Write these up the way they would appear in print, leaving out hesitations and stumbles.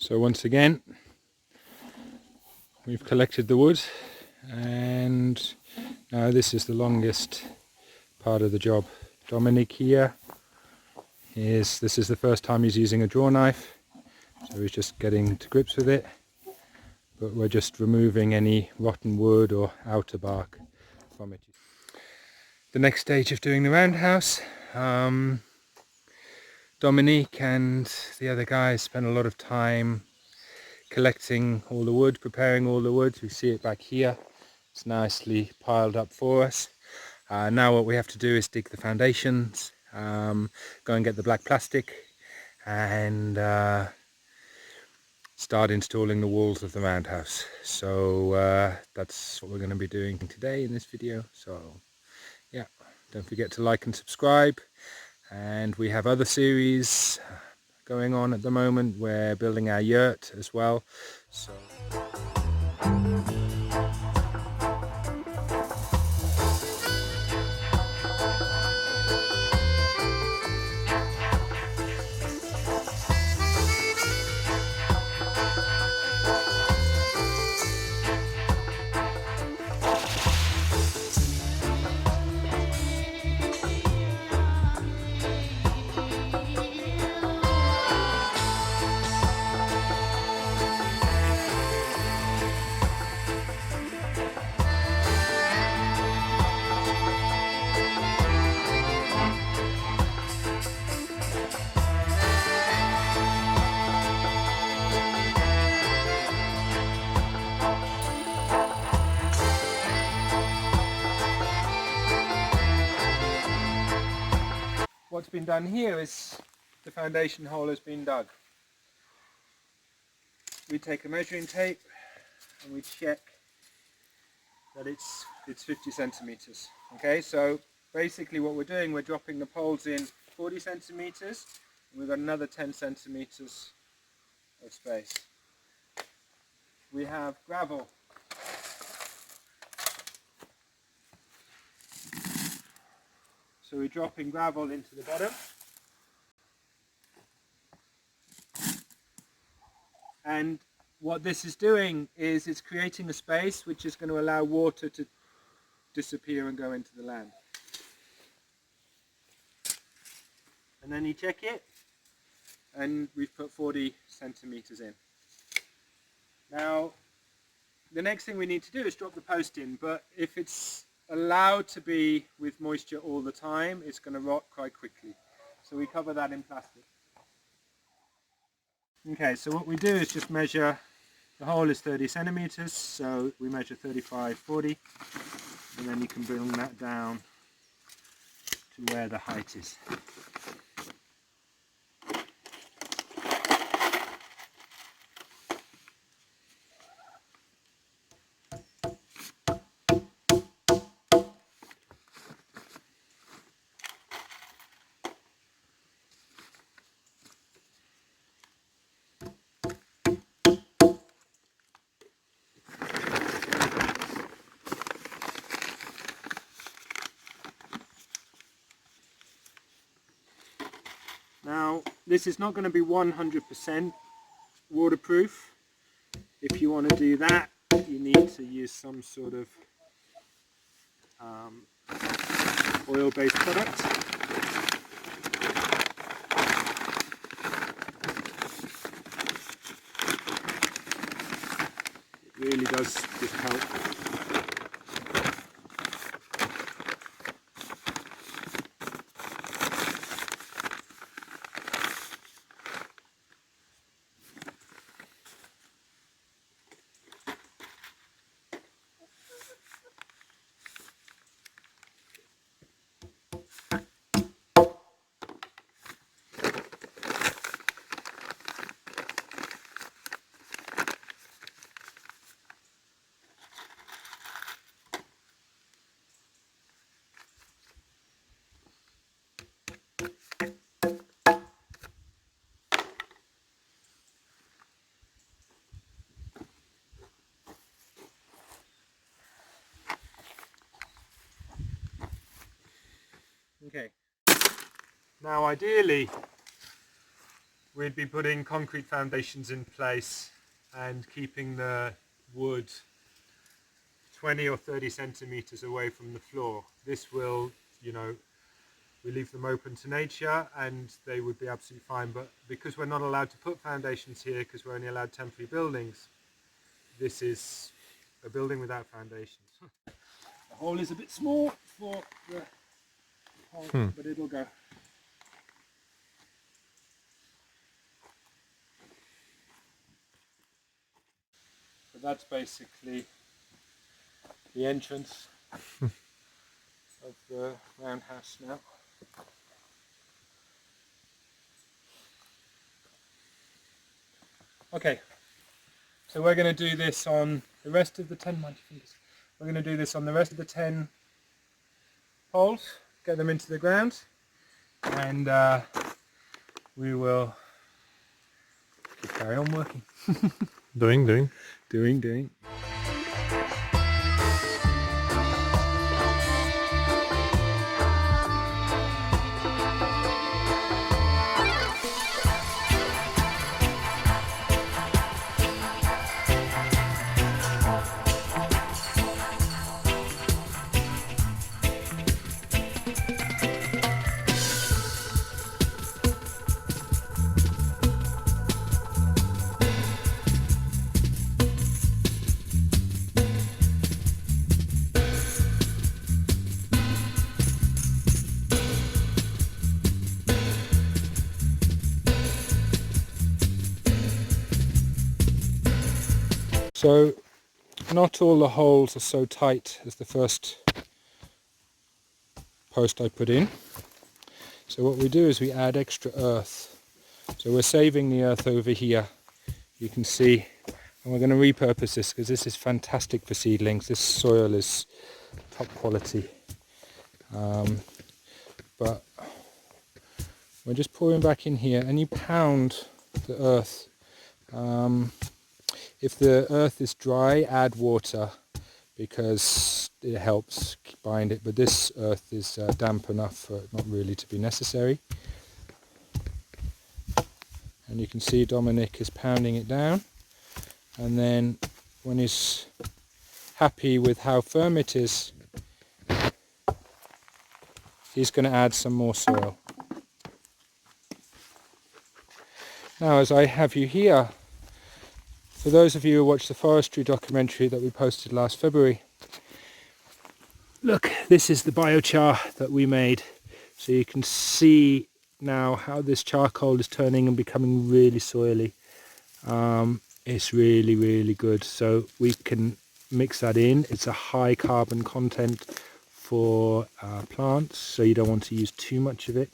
So once again, we've collected the wood, and now this is the longest part of the job. Dominic here this is the first time he's using a draw knife, so he's just getting to grips with it, but we're just removing any rotten wood or outer bark from it. The next stage of doing the roundhouse, Dominic and the other guys spent a lot of time collecting all the wood, preparing all the wood. We see it back here, it's nicely piled up for us. Now what we have to do is dig the foundations, go and get the black plastic, and start installing the walls of the roundhouse. So that's what we're going to be doing today in this video. So yeah, don't forget to like and subscribe, and we have other series going on at the moment. We're building our yurt as well. So what's been done here is the foundation hole has been dug. We take a measuring tape and we check that it's 50 centimeters. Okay, so basically what we're doing, we're dropping the poles in 40 centimeters, and we've got another 10 centimeters of space. We have gravel. So we're dropping gravel into the bottom. And what this is doing is it's creating a space which is going to allow water to disappear and go into the land. And then you check it, and we've put 40 centimeters in. Now, the next thing we need to do is drop the post in, but if it's allowed to be with moisture all the time, it's going to rot quite quickly. So we cover that in plastic. Okay, so what we do is just measure, the hole is 30 centimeters, so we measure 35, 40, and then you can bring that down to where the height is. Now, this is not going to be 100% waterproof. If you want to do that, you need to use some sort of oil-based product. It really does just help. Okay, now ideally we'd be putting concrete foundations in place and keeping the wood 20 or 30 centimeters away from the floor. This will, you know, we leave them open to nature and they would be absolutely fine, but because we're not allowed to put foundations here because we're only allowed temporary buildings, this is a building without foundations. The hole is a bit small for the hole, but it'll go. So that's basically the entrance of the roundhouse now. Okay, so we're going to do this on the rest of the 10, we're going to do this on the rest of the 10 holes, get them into the ground, and we will carry on working. Doing. Doing. So not all the holes are so tight as the first post I put in. So what we do is we add extra earth. So we're saving the earth over here, you can see, and we're going to repurpose this because this is fantastic for seedlings. This soil is top quality. But we're just pouring back in here and you pound the earth. If the earth is dry, add water because it helps bind it, but this earth is damp enough for it not really to be necessary. And you can see Dominic is pounding it down, and then when he's happy with how firm it is, he's going to add some more soil. Now, as I have you here, for those of you who watched the forestry documentary that we posted last February, look, this is the biochar that we made. So you can see now how this charcoal is turning and becoming really soily. It's really good. So we can mix that in. It's a high carbon content for plants, so you don't want to use too much of it.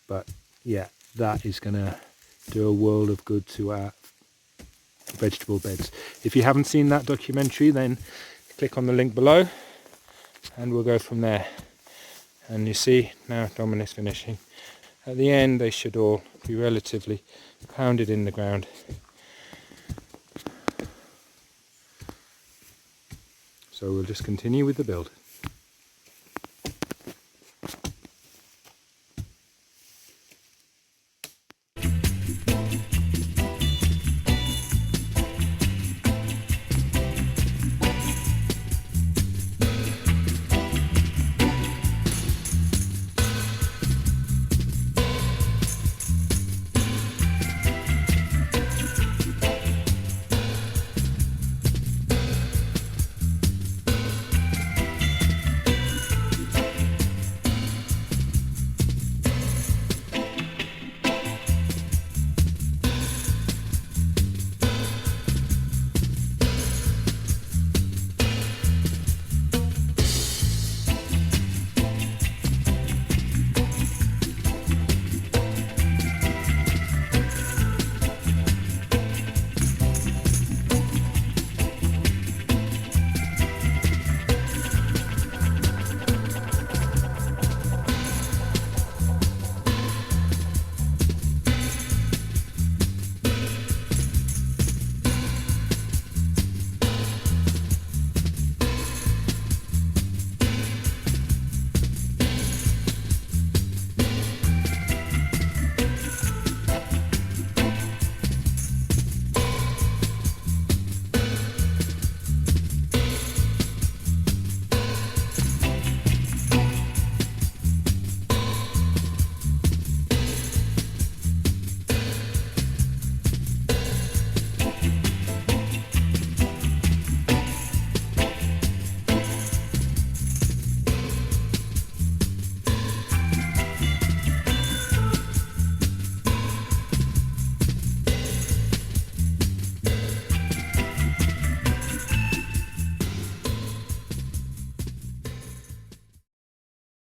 But yeah, that is going to do a world of good to our vegetable beds. If you haven't seen that documentary, then click on the link below and we'll go from there. And you see now Dominic's finishing. At the end they should all be relatively pounded in the ground. So we'll just continue with the build.